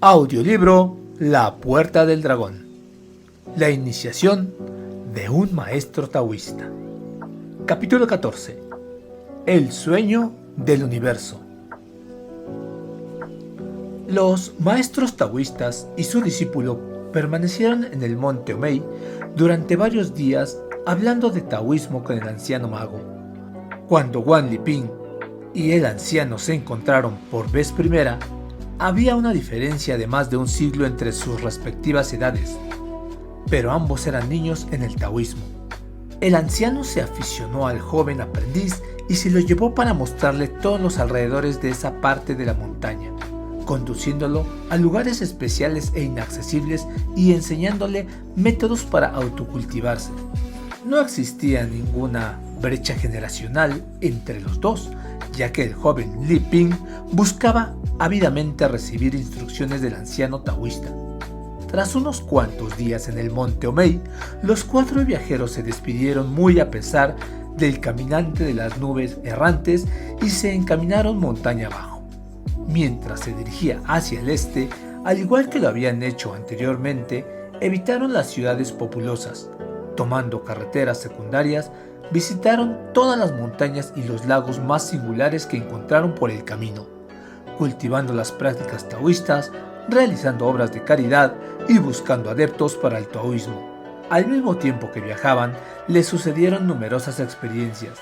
Audiolibro La Puerta del Dragón. La iniciación de un maestro taoísta. Capítulo 14. El sueño del universo. Los maestros taoístas y su discípulo permanecieron en el monte Omei durante varios días hablando de taoísmo con el anciano mago. Cuando Guan Liping y el anciano se encontraron por vez primera, había una diferencia de más de un siglo entre sus respectivas edades, pero ambos eran niños en el taoísmo. El anciano se aficionó al joven aprendiz y se lo llevó para mostrarle todos los alrededores de esa parte de la montaña, conduciéndolo a lugares especiales e inaccesibles y enseñándole métodos para autocultivarse. No existía ninguna brecha generacional entre los dos, ya que el joven Li Ping buscaba ávidamente recibir instrucciones del anciano taoísta. Tras unos cuantos días en el monte Omei, los 4 viajeros se despidieron muy a pesar del caminante de las nubes errantes y se encaminaron montaña abajo. Mientras se dirigía hacia el este, al igual que lo habían hecho anteriormente, evitaron las ciudades populosas. Tomando carreteras secundarias, visitaron todas las montañas y los lagos más singulares que encontraron por el camino, cultivando las prácticas taoístas, realizando obras de caridad y buscando adeptos para el taoísmo. Al mismo tiempo que viajaban, les sucedieron numerosas experiencias.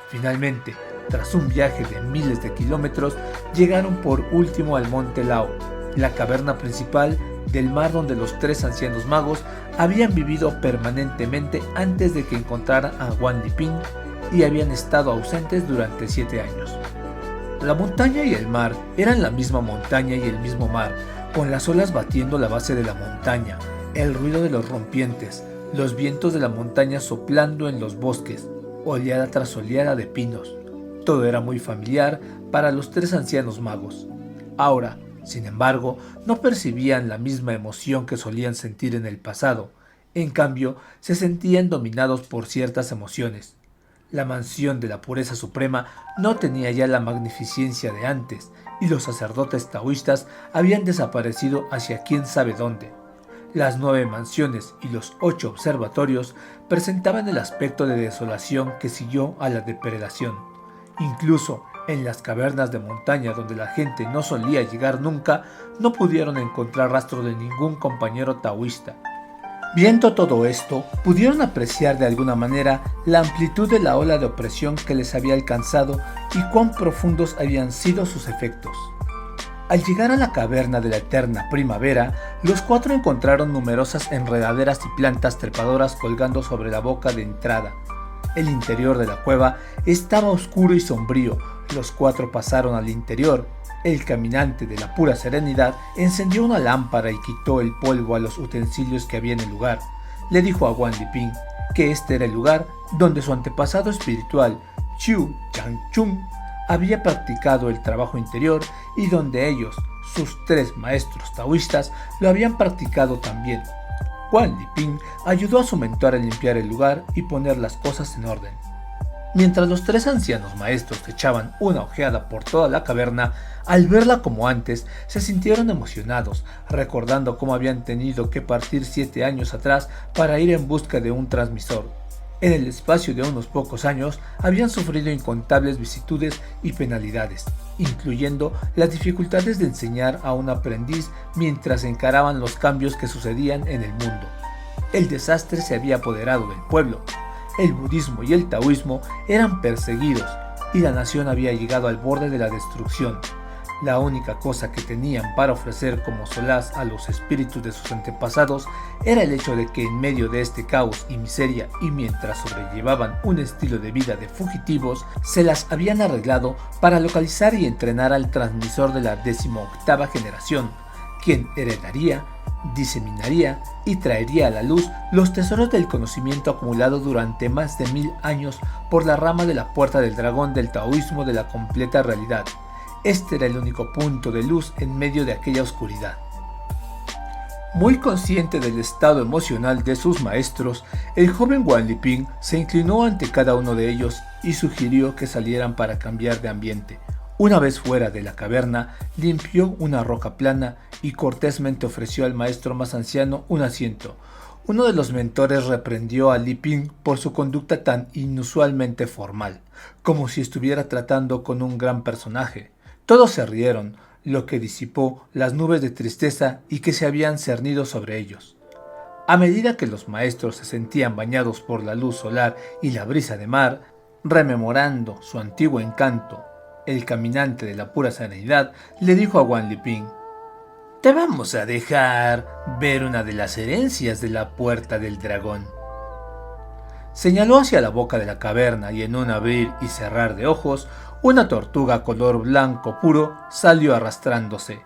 Finalmente, tras un viaje de miles de kilómetros, llegaron por último al monte Lao, la caverna principal del mar donde los 3 ancianos magos habían vivido permanentemente antes de que encontraran a Guan Liping y habían estado ausentes durante 7 años. La montaña y el mar eran la misma montaña y el mismo mar, con las olas batiendo la base de la montaña, el ruido de los rompientes, los vientos de la montaña soplando en los bosques, oleada tras oleada de pinos. Todo era muy familiar para los 3 ancianos magos. Ahora, sin embargo, no percibían la misma emoción que solían sentir en el pasado. En cambio, se sentían dominados por ciertas emociones. La mansión de la pureza suprema no tenía ya la magnificencia de antes, y los sacerdotes taoístas habían desaparecido hacia quién sabe dónde. Las 9 mansiones y los 8 observatorios presentaban el aspecto de desolación que siguió a la depredación. Incluso en las cavernas de montaña donde la gente no solía llegar nunca, no pudieron encontrar rastro de ningún compañero taoísta. Viendo todo esto, pudieron apreciar de alguna manera la amplitud de la ola de opresión que les había alcanzado y cuán profundos habían sido sus efectos. Al llegar a la caverna de la eterna primavera, los 4 encontraron numerosas enredaderas y plantas trepadoras colgando sobre la boca de entrada. El interior de la cueva estaba oscuro y sombrío. Los 4 pasaron al interior. El caminante de la pura serenidad encendió una lámpara y quitó el polvo a los utensilios que había en el lugar. Le dijo a Guan Liping que este era el lugar donde su antepasado espiritual, Xiu Changchun, había practicado el trabajo interior y donde ellos, sus 3 maestros taoístas, lo habían practicado también. Guan Liping ayudó a su mentor a limpiar el lugar y poner las cosas en orden. Mientras los 3 ancianos maestros echaban una ojeada por toda la caverna, al verla como antes, se sintieron emocionados, recordando cómo habían tenido que partir 7 años atrás para ir en busca de un transmisor. En el espacio de unos pocos años, habían sufrido incontables vicisitudes y penalidades, incluyendo las dificultades de enseñar a un aprendiz mientras encaraban los cambios que sucedían en el mundo. El desastre se había apoderado del pueblo. El budismo y el taoísmo eran perseguidos y la nación había llegado al borde de la destrucción. La única cosa que tenían para ofrecer como solaz a los espíritus de sus antepasados era el hecho de que en medio de este caos y miseria y mientras sobrellevaban un estilo de vida de fugitivos, se las habían arreglado para localizar y entrenar al transmisor de la 18ª generación, quien heredaría, diseminaría y traería a la luz los tesoros del conocimiento acumulado durante más de 1000 años por la rama de la puerta del dragón del taoísmo de la completa realidad. Este era el único punto de luz en medio de aquella oscuridad. Muy consciente del estado emocional de sus maestros, el joven Guan Liping se inclinó ante cada uno de ellos y sugirió que salieran para cambiar de ambiente. Una vez fuera de la caverna, limpió una roca plana y cortésmente ofreció al maestro más anciano un asiento. Uno de los mentores reprendió a Liping por su conducta tan inusualmente formal, como si estuviera tratando con un gran personaje. Todos se rieron, lo que disipó las nubes de tristeza y que se habían cernido sobre ellos. A medida que los maestros se sentían bañados por la luz solar y la brisa de mar, rememorando su antiguo encanto, el caminante de la pura serenidad le dijo a Guan Liping: «Te vamos a dejar ver una de las herencias de la puerta del dragón». Señaló hacia la boca de la caverna y en un abrir y cerrar de ojos, una tortuga color blanco puro salió arrastrándose.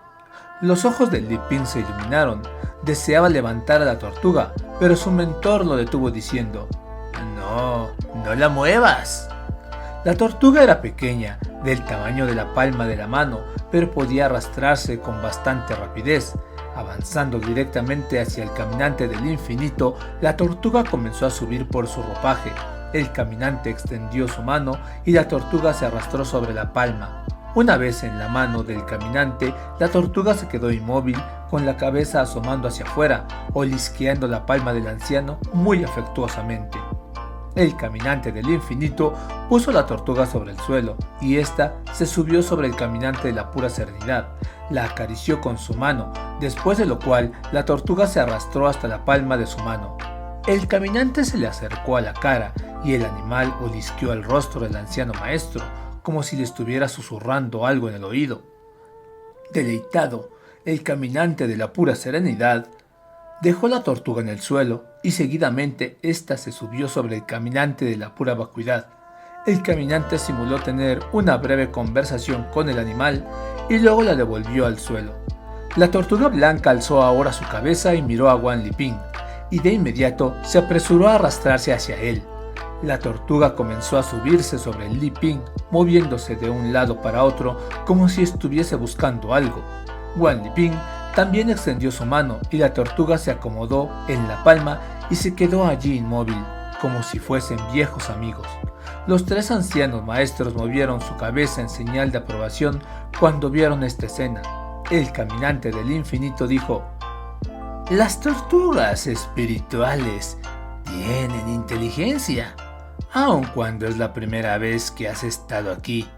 Los ojos de Liping se iluminaron. Deseaba levantar a la tortuga, pero su mentor lo detuvo diciendo: no la muevas». La tortuga era pequeña, del tamaño de la palma de la mano, pero podía arrastrarse con bastante rapidez. Avanzando directamente hacia el caminante del infinito, la tortuga comenzó a subir por su ropaje. El caminante extendió su mano y la tortuga se arrastró sobre la palma. Una vez en la mano del caminante, la tortuga se quedó inmóvil, con la cabeza asomando hacia afuera, olisqueando la palma del anciano muy afectuosamente. El caminante del infinito puso la tortuga sobre el suelo y ésta se subió sobre el caminante de la pura serenidad. La acarició con su mano, después de lo cual la tortuga se arrastró hasta la palma de su mano. El caminante se le acercó a la cara y el animal olisqueó el rostro del anciano maestro, como si le estuviera susurrando algo en el oído. Deleitado, el caminante de la pura serenidad dejó la tortuga en el suelo y seguidamente ésta se subió sobre el caminante de la pura vacuidad. El caminante simuló tener una breve conversación con el animal y luego la devolvió al suelo. La tortuga blanca alzó ahora su cabeza y miró a Guan Liping, y de inmediato se apresuró a arrastrarse hacia él. La tortuga comenzó a subirse sobre Liping, moviéndose de un lado para otro como si estuviese buscando algo. Guan Liping también extendió su mano y la tortuga se acomodó en la palma y se quedó allí inmóvil, como si fuesen viejos amigos. Los tres ancianos maestros movieron su cabeza en señal de aprobación cuando vieron esta escena. El caminante del infinito dijo: «Las tortugas espirituales tienen inteligencia, aun cuando es la primera vez que has estado aquí.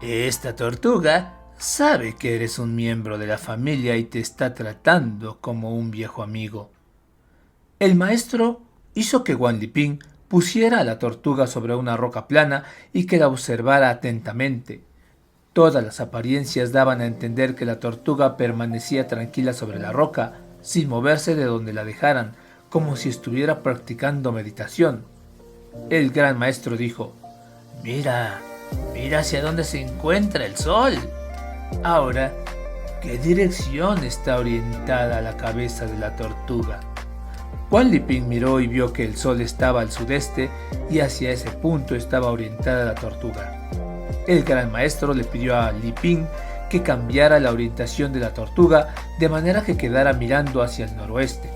Esta tortuga sabe que eres un miembro de la familia y te está tratando como un viejo amigo». El maestro hizo que Guan Liping pusiera a la tortuga sobre una roca plana y que la observara atentamente. Todas las apariencias daban a entender que la tortuga permanecía tranquila sobre la roca, sin moverse de donde la dejaran, como si estuviera practicando meditación. El gran maestro dijo: «Mira, mira hacia dónde se encuentra el sol. Ahora, ¿qué dirección está orientada la cabeza de la tortuga?». Guan Liping miró y vio que el sol estaba al sudeste y hacia ese punto estaba orientada la tortuga. El gran maestro le pidió a Liping que cambiara la orientación de la tortuga de manera que quedara mirando hacia el noroeste.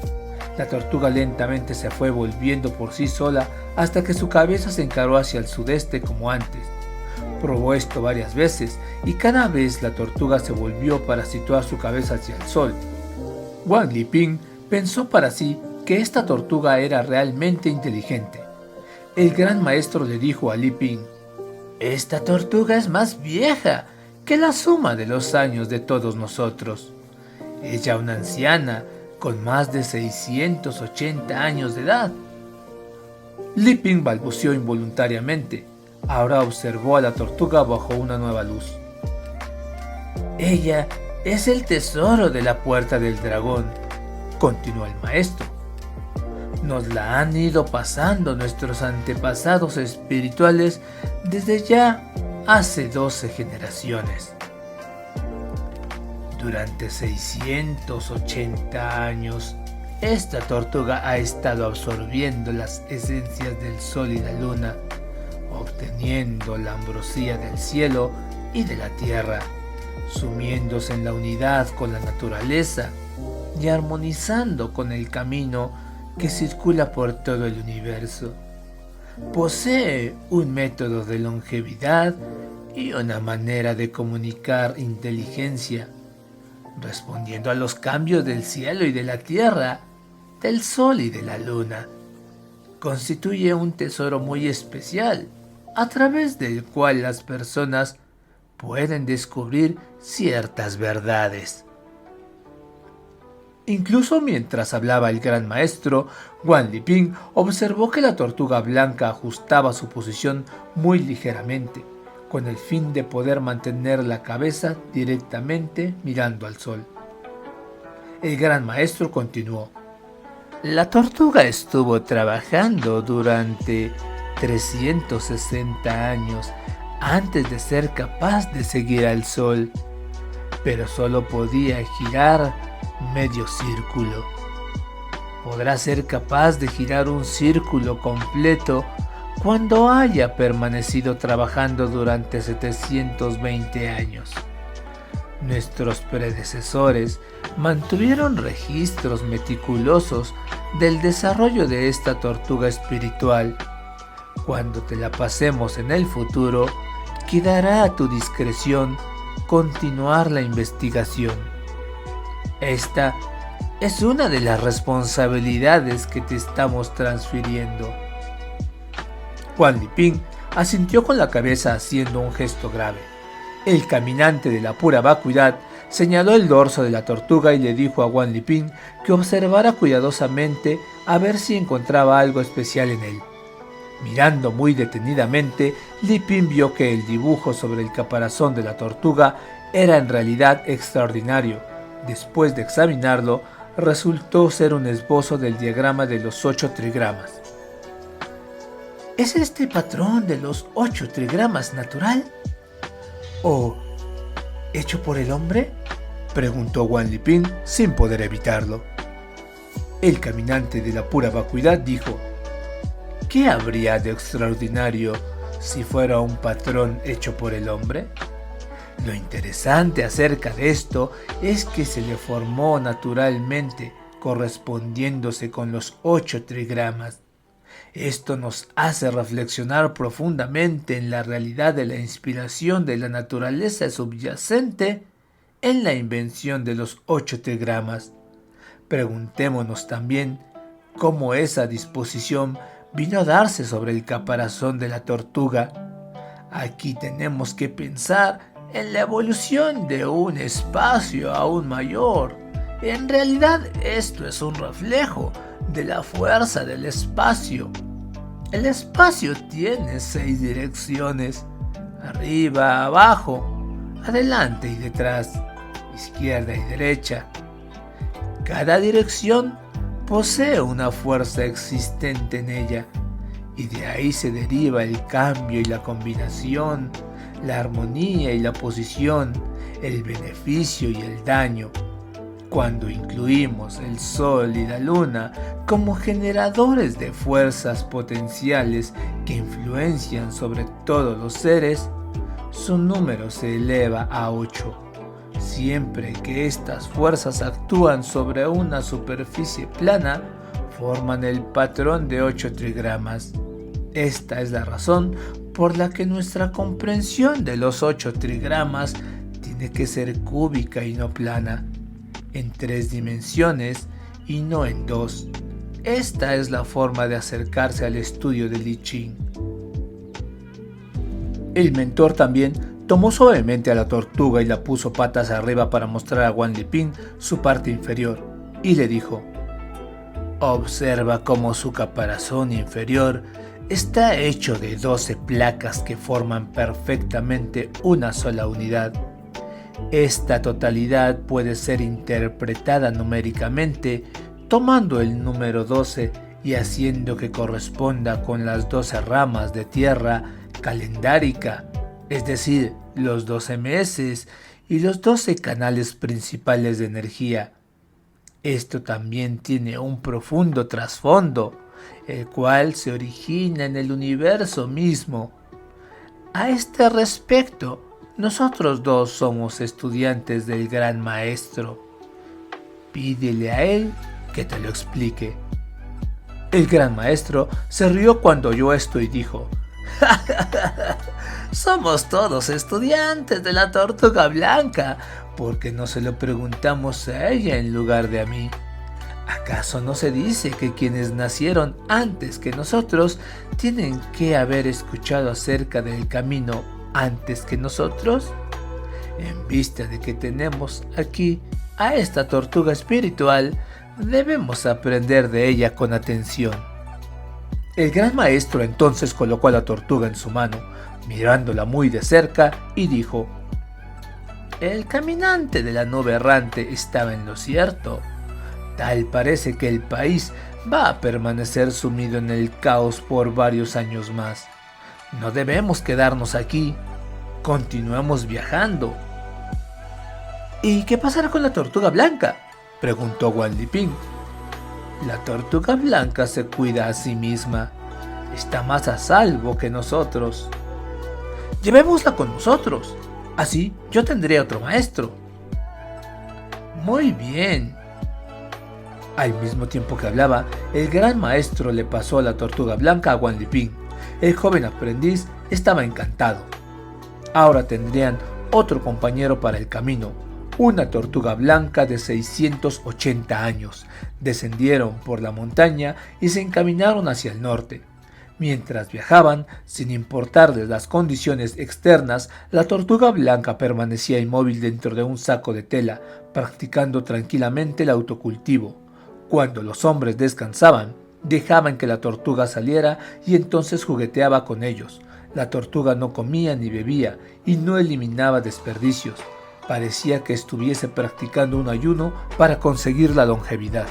La tortuga lentamente se fue volviendo por sí sola hasta que su cabeza se encaró hacia el sudeste como antes. Probó esto varias veces y cada vez la tortuga se volvió para situar su cabeza hacia el sol. Guan Liping pensó para sí que esta tortuga era realmente inteligente. El gran maestro le dijo a Liping: «Esta tortuga es más vieja que la suma de los años de todos nosotros. Es ya una anciana con más de 680 años de edad». Liping balbuceó involuntariamente. Ahora observó a la tortuga bajo una nueva luz. «Ella es el tesoro de la puerta del dragón», continuó el maestro. «Nos la han ido pasando nuestros antepasados espirituales desde ya hace 12 generaciones. Durante 680 años, esta tortuga ha estado absorbiendo las esencias del sol y la luna, obteniendo la ambrosía del cielo y de la tierra, sumiéndose en la unidad con la naturaleza y armonizando con el camino que circula por todo el universo. Posee un método de longevidad y una manera de comunicar inteligencia, respondiendo a los cambios del cielo y de la tierra, del sol y de la luna. Constituye un tesoro muy especial, a través del cual las personas pueden descubrir ciertas verdades». Incluso mientras hablaba el gran maestro, Guan Liping observó que la tortuga blanca ajustaba su posición muy ligeramente, con el fin de poder mantener la cabeza directamente mirando al sol. El gran maestro continuó: «La tortuga estuvo trabajando durante 360 años antes de ser capaz de seguir al sol, pero solo podía girar medio círculo. Podrá ser capaz de girar un círculo completo cuando haya permanecido trabajando durante 720 años. Nuestros predecesores mantuvieron registros meticulosos del desarrollo de esta tortuga espiritual. Cuando te la pasemos en el futuro, quedará a tu discreción continuar la investigación. Esta es una de las responsabilidades que te estamos transfiriendo». Guan Liping asintió con la cabeza haciendo un gesto grave. El caminante de la pura vacuidad señaló el dorso de la tortuga y le dijo a Guan Liping que observara cuidadosamente a ver si encontraba algo especial en él. Mirando muy detenidamente, Liping vio que el dibujo sobre el caparazón de la tortuga era en realidad extraordinario. Después de examinarlo, resultó ser un esbozo del diagrama de los 8 trigramas. ¿Es este patrón de los 8 trigramas natural? ¿O hecho por el hombre?, preguntó Guan Liping sin poder evitarlo. El caminante de la pura vacuidad dijo: ¿qué habría de extraordinario si fuera un patrón hecho por el hombre? Lo interesante acerca de esto es que se le formó naturalmente, correspondiéndose con los 8 trigramas. Esto nos hace reflexionar profundamente en la realidad de la inspiración de la naturaleza subyacente en la invención de los 8 trigramas. Preguntémonos también cómo esa disposición vino a darse sobre el caparazón de la tortuga. Aquí tenemos que pensar en la evolución de un espacio aún mayor. En realidad esto es un reflejo de la fuerza del espacio. El espacio tiene 6 direcciones: arriba, abajo, adelante y detrás, izquierda y derecha. Cada dirección posee una fuerza existente en ella, y de ahí se deriva el cambio y la combinación, la armonía y la posición, el beneficio y el daño. Cuando incluimos el Sol y la Luna como generadores de fuerzas potenciales que influencian sobre todos los seres, su número se eleva a 8. Siempre que estas fuerzas actúan sobre una superficie plana, forman el patrón de 8 trigramas. Esta es la razón por la que nuestra comprensión de los 8 trigramas tiene que ser cúbica y no plana, en 3 dimensiones y no en 2. Esta es la forma de acercarse al estudio del I Ching. El mentor también tomó suavemente a la tortuga y la puso patas arriba para mostrar a Wang Liping su parte inferior, y le dijo: observa cómo su caparazón inferior está hecho de 12 placas que forman perfectamente una sola unidad. Esta totalidad puede ser interpretada numéricamente tomando el número 12 y haciendo que corresponda con las 12 ramas de tierra calendárica, es decir, los 12 meses y los 12 canales principales de energía. Esto también tiene un profundo trasfondo, el cual se origina en el universo mismo. A este respecto, nosotros dos somos estudiantes del Gran Maestro. Pídele a él que te lo explique. El Gran Maestro se rió cuando oyó esto y dijo: somos todos estudiantes de la Tortuga Blanca, porque no se lo preguntamos a ella en lugar de a mí. ¿Acaso no se dice que quienes nacieron antes que nosotros tienen que haber escuchado acerca del camino antes que nosotros? En vista de que tenemos aquí a esta tortuga espiritual, debemos aprender de ella con atención. El Gran Maestro entonces colocó a la tortuga en su mano, mirándola muy de cerca, y dijo: el caminante de la nube errante estaba en lo cierto. Tal parece que el país va a permanecer sumido en el caos por varios años más. No debemos quedarnos aquí. Continuemos viajando. ¿Y qué pasará con la Tortuga Blanca?, preguntó Wang Liping. La Tortuga Blanca se cuida a sí misma. Está más a salvo que nosotros. Llevémosla con nosotros. Así yo tendré otro maestro. Muy bien. Al mismo tiempo que hablaba, el Gran Maestro le pasó a la Tortuga Blanca a Wang Liping. El joven aprendiz estaba encantado. Ahora tendrían otro compañero para el camino, una tortuga blanca de 680 años. Descendieron por la montaña y se encaminaron hacia el norte. Mientras viajaban, sin importarles las condiciones externas, la tortuga blanca permanecía inmóvil dentro de un saco de tela, practicando tranquilamente el autocultivo. Cuando los hombres descansaban, dejaban que la tortuga saliera y entonces jugueteaba con ellos. La tortuga no comía ni bebía y no eliminaba desperdicios. Parecía que estuviese practicando un ayuno para conseguir la longevidad.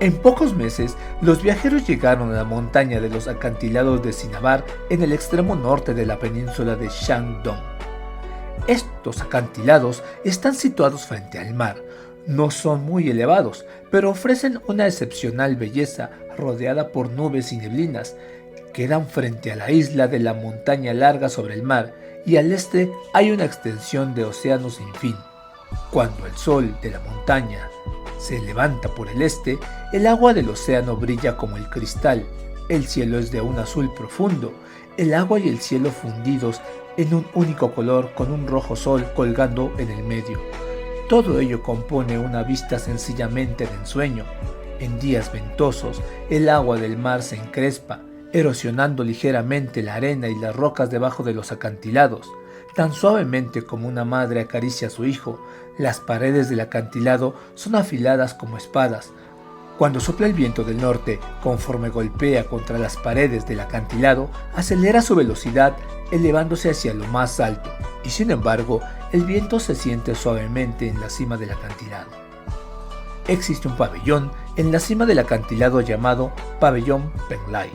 En pocos meses, los viajeros llegaron a la montaña de los acantilados de Cinnabar en el extremo norte de la península de Shandong. Estos acantilados están situados frente al mar. No son muy elevados, pero ofrecen una excepcional belleza rodeada por nubes y neblinas. Quedan frente a la isla de la montaña larga sobre el mar y al este hay una extensión de océano sin fin. Cuando el sol de la montaña se levanta por el este, el agua del océano brilla como el cristal, el cielo es de un azul profundo, el agua y el cielo fundidos en un único color con un rojo sol colgando en el medio. Todo ello compone una vista sencillamente de ensueño. En días ventosos, el agua del mar se encrespa, erosionando ligeramente la arena y las rocas debajo de los acantilados. Tan suavemente como una madre acaricia a su hijo, las paredes del acantilado son afiladas como espadas. Cuando sopla el viento del norte, conforme golpea contra las paredes del acantilado, acelera su velocidad elevándose hacia lo más alto, y sin embargo, el viento se siente suavemente en la cima del acantilado. Existe un pabellón en la cima del acantilado llamado Pabellón Penglai.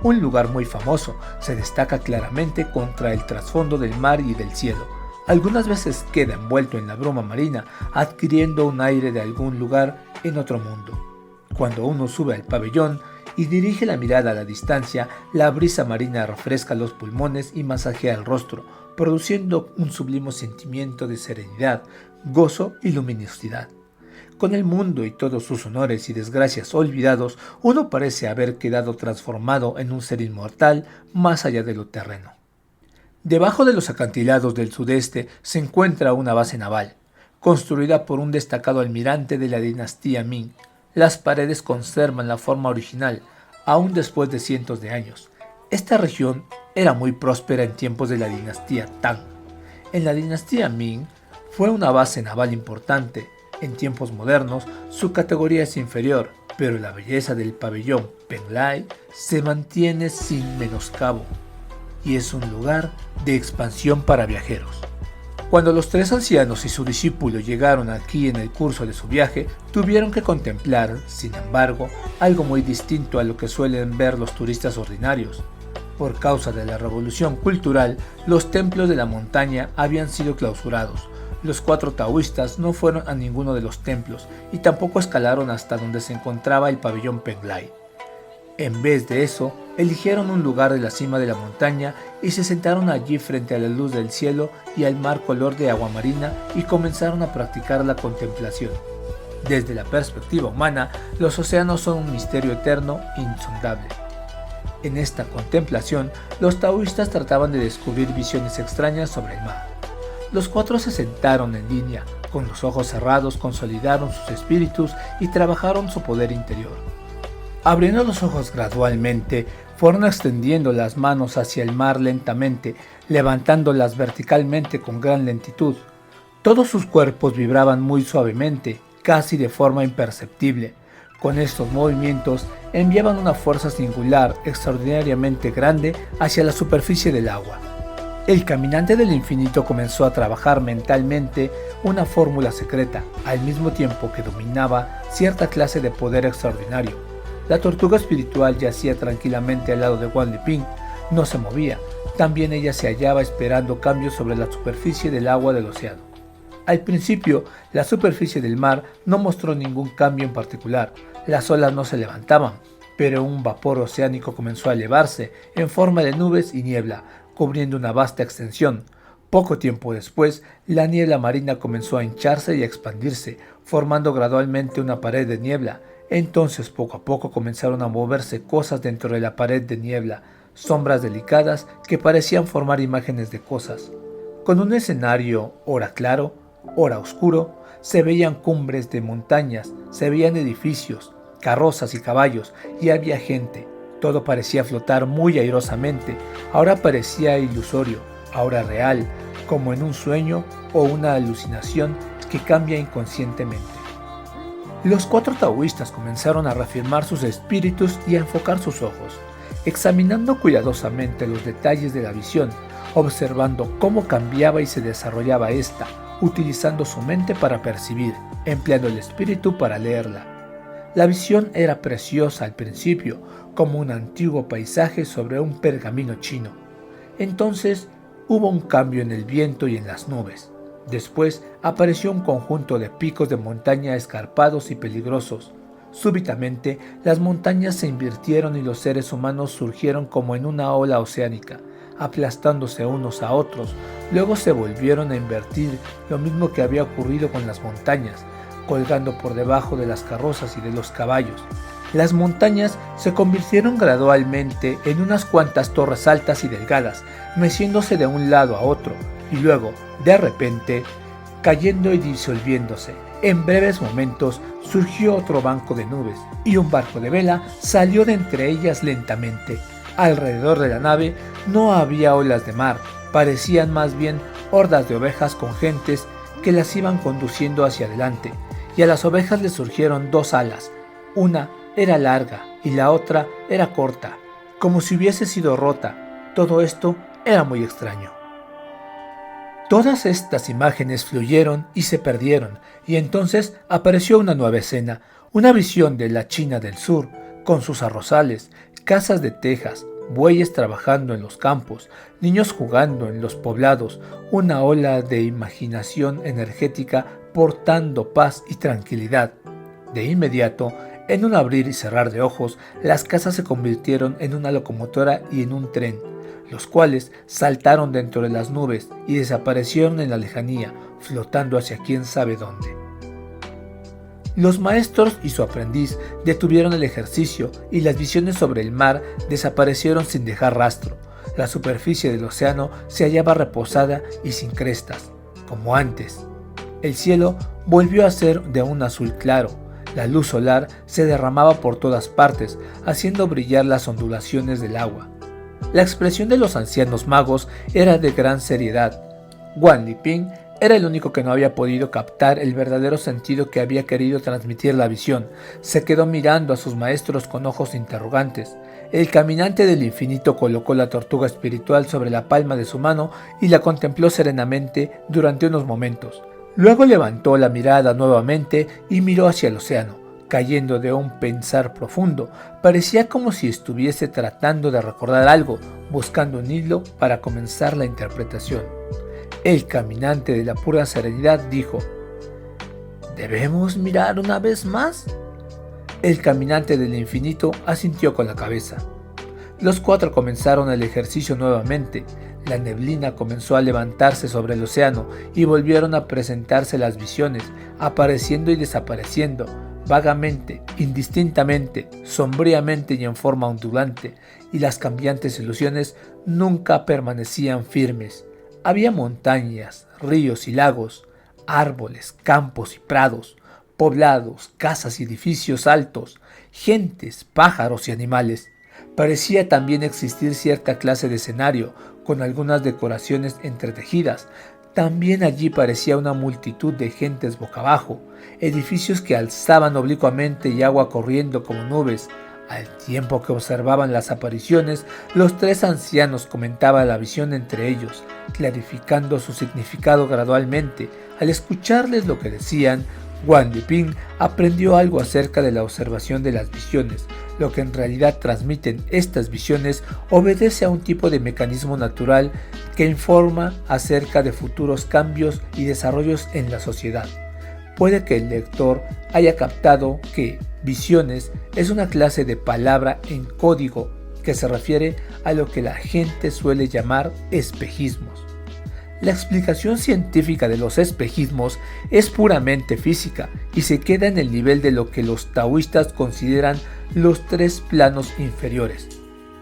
Un lugar muy famoso, se destaca claramente contra el trasfondo del mar y del cielo. Algunas veces queda envuelto en la bruma marina, adquiriendo un aire de algún lugar en otro mundo. Cuando uno sube al pabellón y dirige la mirada a la distancia, la brisa marina refresca los pulmones y masajea el rostro, produciendo un sublime sentimiento de serenidad, gozo y luminosidad. Con el mundo y todos sus honores y desgracias olvidados, uno parece haber quedado transformado en un ser inmortal más allá de lo terreno. Debajo de los acantilados del sudeste se encuentra una base naval, construida por un destacado almirante de la dinastía Ming. Las paredes conservan la forma original, aún después de cientos de años. Esta región era muy próspera en tiempos de la dinastía Tang. En la dinastía Ming fue una base naval importante. En tiempos modernos, su categoría es inferior, pero la belleza del pabellón Penglai se mantiene sin menoscabo y es un lugar de expansión para viajeros. Cuando los tres ancianos y su discípulo llegaron aquí en el curso de su viaje, tuvieron que contemplar, sin embargo, algo muy distinto a lo que suelen ver los turistas ordinarios. Por causa de la revolución cultural, los templos de la montaña habían sido clausurados. Los 4 taoístas no fueron a ninguno de los templos y tampoco escalaron hasta donde se encontraba el pabellón Penglai. En vez de eso, eligieron un lugar de la cima de la montaña y se sentaron allí frente a la luz del cielo y al mar color de agua marina y comenzaron a practicar la contemplación. Desde la perspectiva humana, los océanos son un misterio eterno e insondable. En esta contemplación, los taoístas trataban de descubrir visiones extrañas sobre el mar. Los 4 se sentaron en línea, con los ojos cerrados consolidaron sus espíritus y trabajaron su poder interior. Abriendo los ojos gradualmente, fueron extendiendo las manos hacia el mar lentamente, levantándolas verticalmente con gran lentitud. Todos sus cuerpos vibraban muy suavemente, casi de forma imperceptible. Con estos movimientos enviaban una fuerza singular, extraordinariamente grande, hacia la superficie del agua. El caminante del infinito comenzó a trabajar mentalmente una fórmula secreta, al mismo tiempo que dominaba cierta clase de poder extraordinario. La tortuga espiritual yacía tranquilamente al lado de Wang Liping, no se movía, también ella se hallaba esperando cambios sobre la superficie del agua del océano. Al principio, la superficie del mar no mostró ningún cambio en particular, las olas no se levantaban, pero un vapor oceánico comenzó a elevarse en forma de nubes y niebla, cubriendo una vasta extensión. Poco tiempo después, la niebla marina comenzó a hincharse y a expandirse, formando gradualmente una pared de niebla. Entonces, poco a poco comenzaron a moverse cosas dentro de la pared de niebla, sombras delicadas que parecían formar imágenes de cosas. Con un escenario ora claro, ora oscuro, se veían cumbres de montañas, se veían edificios, carrozas y caballos, y había gente. Todo parecía flotar muy airosamente, ahora parecía ilusorio, ahora real, como en un sueño o una alucinación que cambia inconscientemente. Los 4 taoístas comenzaron a reafirmar sus espíritus y a enfocar sus ojos, examinando cuidadosamente los detalles de la visión, observando cómo cambiaba y se desarrollaba esta, utilizando su mente para percibir, empleando el espíritu para leerla. La visión era preciosa al principio, como un antiguo paisaje sobre un pergamino chino. Entonces hubo un cambio en el viento y en las nubes. Después apareció un conjunto de picos de montaña escarpados y peligrosos. Súbitamente, las montañas se invirtieron y los seres humanos surgieron como en una ola oceánica. aplastándose unos a otros. Luego se volvieron a invertir, lo mismo que había ocurrido con las montañas, colgando por debajo de las carrozas y de los caballos. Las montañas se convirtieron gradualmente en unas cuantas torres altas y delgadas, meciéndose de un lado a otro, y luego, de repente, cayendo y disolviéndose. En breves momentos surgió otro banco de nubes, y un barco de vela salió de entre ellas lentamente. Alrededor de la nave no había olas de mar, parecían más bien hordas de ovejas con gentes que las iban conduciendo hacia adelante, y a las ovejas les surgieron dos alas, una era larga y la otra era corta, como si hubiese sido rota. Todo esto era muy extraño. Todas estas imágenes fluyeron y se perdieron, y entonces apareció una nueva escena, una visión de la China del Sur, con sus arrozales, casas de tejas, bueyes trabajando en los campos, niños jugando en los poblados, una ola de imaginación energética portando paz y tranquilidad. De inmediato, en un abrir y cerrar de ojos, las casas se convirtieron en una locomotora y en un tren, los cuales saltaron dentro de las nubes y desaparecieron en la lejanía, flotando hacia quién sabe dónde. Los maestros y su aprendiz detuvieron el ejercicio y las visiones sobre el mar desaparecieron sin dejar rastro. La superficie del océano se hallaba reposada y sin crestas, como antes. El cielo volvió a ser de un azul claro. La luz solar se derramaba por todas partes, haciendo brillar las ondulaciones del agua. La expresión de los ancianos magos era de gran seriedad. Guan Liping era el único que no había podido captar el verdadero sentido que había querido transmitir la visión. Se quedó mirando a sus maestros con ojos interrogantes. El caminante del infinito colocó la tortuga espiritual sobre la palma de su mano y la contempló serenamente durante unos momentos. Luego levantó la mirada nuevamente y miró hacia el océano, cayendo de un pensar profundo. Parecía como si estuviese tratando de recordar algo, buscando un hilo para comenzar la interpretación. El caminante de la pura serenidad dijo: ¿debemos mirar una vez más? El caminante del infinito asintió con la cabeza. Los cuatro comenzaron el ejercicio nuevamente. La neblina comenzó a levantarse sobre el océano y volvieron a presentarse las visiones, apareciendo y desapareciendo, vagamente, indistintamente, sombríamente y en forma ondulante, y las cambiantes ilusiones nunca permanecían firmes. Había montañas, ríos y lagos, árboles, campos y prados, poblados, casas y edificios altos, gentes, pájaros y animales. Parecía también existir cierta clase de escenario, con algunas decoraciones entretejidas. También allí parecía una multitud de gentes boca abajo, edificios que alzaban oblicuamente y agua corriendo como nubes. Al tiempo que observaban las apariciones, los tres ancianos comentaban la visión entre ellos, clarificando su significado gradualmente. Al escucharles lo que decían, Guan Liping aprendió algo acerca de la observación de las visiones. Lo que en realidad transmiten estas visiones obedece a un tipo de mecanismo natural que informa acerca de futuros cambios y desarrollos en la sociedad. Puede que el lector haya captado que visiones es una clase de palabra en código que se refiere a lo que la gente suele llamar espejismos. La explicación científica de los espejismos es puramente física y se queda en el nivel de lo que los taoístas consideran los tres planos inferiores.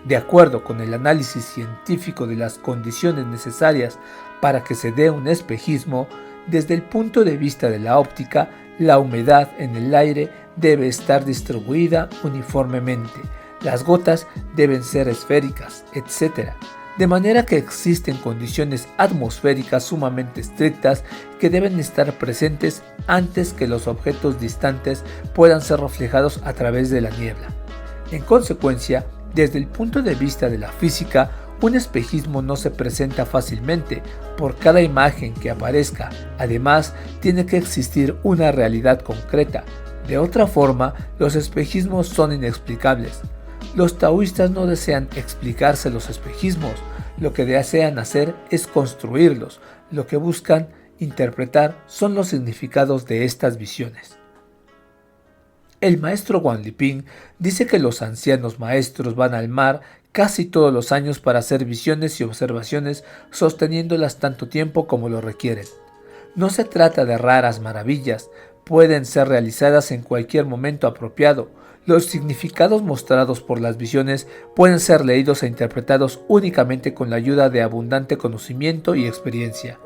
De acuerdo con el análisis científico de las condiciones necesarias para que se dé un espejismo, desde el punto de vista de la óptica, la humedad en el aire debe estar distribuida uniformemente, las gotas deben ser esféricas, etc. De manera que existen condiciones atmosféricas sumamente estrictas que deben estar presentes antes que los objetos distantes puedan ser reflejados a través de la niebla. En consecuencia, desde el punto de vista de la física, un espejismo no se presenta fácilmente. Por cada imagen que aparezca, además, tiene que existir una realidad concreta. De otra forma, los espejismos son inexplicables. Los taoístas no desean explicarse los espejismos, lo que desean hacer es construirlos, lo que buscan interpretar son los significados de estas visiones. El maestro Guan Liping dice que los ancianos maestros van al mar casi todos los años para hacer visiones y observaciones sosteniéndolas tanto tiempo como lo requieren. No se trata de raras maravillas, pueden ser realizadas en cualquier momento apropiado. Los significados mostrados por las visiones pueden ser leídos e interpretados únicamente con la ayuda de abundante conocimiento y experiencia.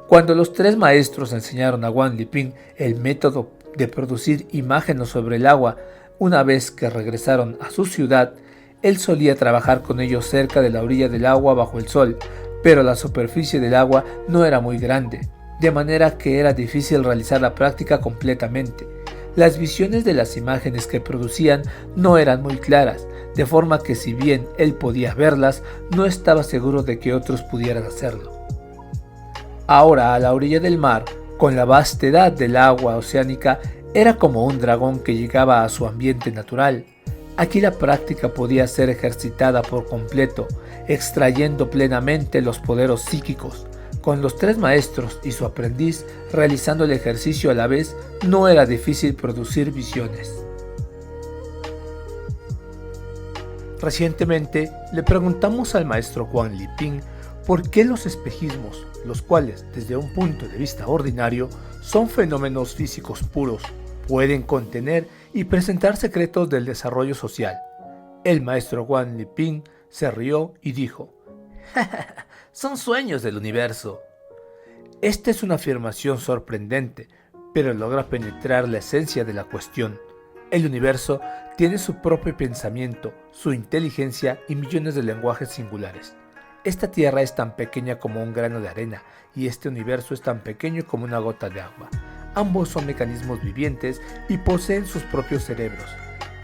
Cuando los tres maestros enseñaron a Wang Liping el método de producir imágenes sobre el agua, una vez que regresaron a su ciudad, él solía trabajar con ellos cerca de la orilla del agua bajo el sol, pero la superficie del agua no era muy grande, de manera que era difícil realizar la práctica completamente. Las visiones de las imágenes que producían no eran muy claras, de forma que si bien él podía verlas, no estaba seguro de que otros pudieran hacerlo. Ahora, a la orilla del mar, con la vastedad del agua oceánica, era como un dragón que llegaba a su ambiente natural. Aquí la práctica podía ser ejercitada por completo, extrayendo plenamente los poderes psíquicos. Con los tres maestros y su aprendiz realizando el ejercicio a la vez, no era difícil producir visiones. Recientemente le preguntamos al maestro Wang Liping por qué los espejismos, los cuales desde un punto de vista ordinario son fenómenos físicos puros, pueden contener y presentar secretos del desarrollo social. El maestro Wang Liping se rió y dijo: son sueños del universo. Esta es una afirmación sorprendente, pero logra penetrar la esencia de la cuestión. El universo tiene su propio pensamiento, su inteligencia y millones de lenguajes singulares. Esta tierra es tan pequeña como un grano de arena y este universo es tan pequeño como una gota de agua. Ambos son mecanismos vivientes y poseen sus propios cerebros.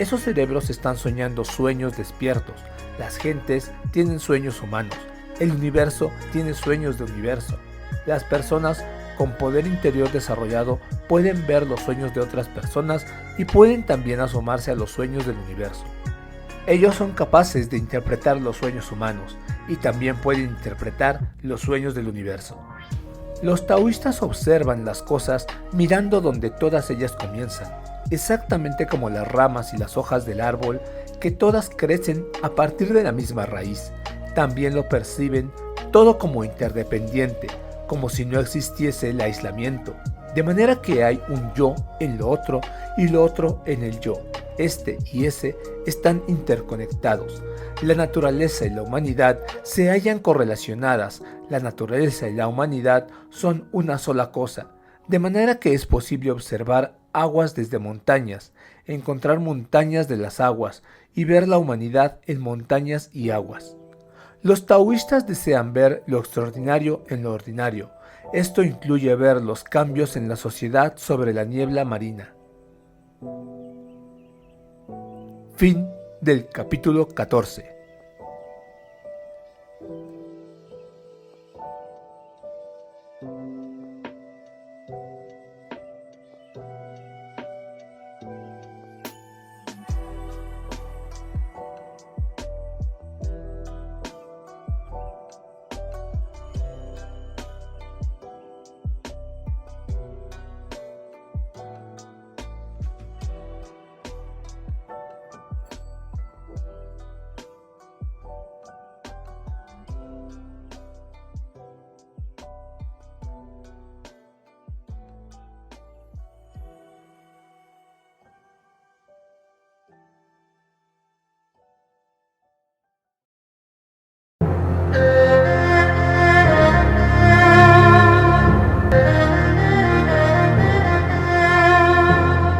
Esos cerebros están soñando sueños despiertos. Las gentes tienen sueños humanos. El universo tiene sueños de universo. Las personas con poder interior desarrollado pueden ver los sueños de otras personas y pueden también asomarse a los sueños del universo. Ellos son capaces de interpretar los sueños humanos y también pueden interpretar los sueños del universo. Los taoístas observan las cosas mirando donde todas ellas comienzan, exactamente como las ramas y las hojas del árbol, que todas crecen a partir de la misma raíz. También lo perciben todo como interdependiente, como si no existiese el aislamiento, de manera que hay un yo en lo otro y lo otro en el yo. Este y ese están interconectados. La naturaleza y la humanidad se hallan correlacionadas. La naturaleza y la humanidad son una sola cosa, de manera que es posible observar aguas desde montañas, encontrar montañas de las aguas y ver la humanidad en montañas y aguas. Los taoístas desean ver lo extraordinario en lo ordinario. Esto incluye ver los cambios en la sociedad sobre la niebla marina. Fin del capítulo 14.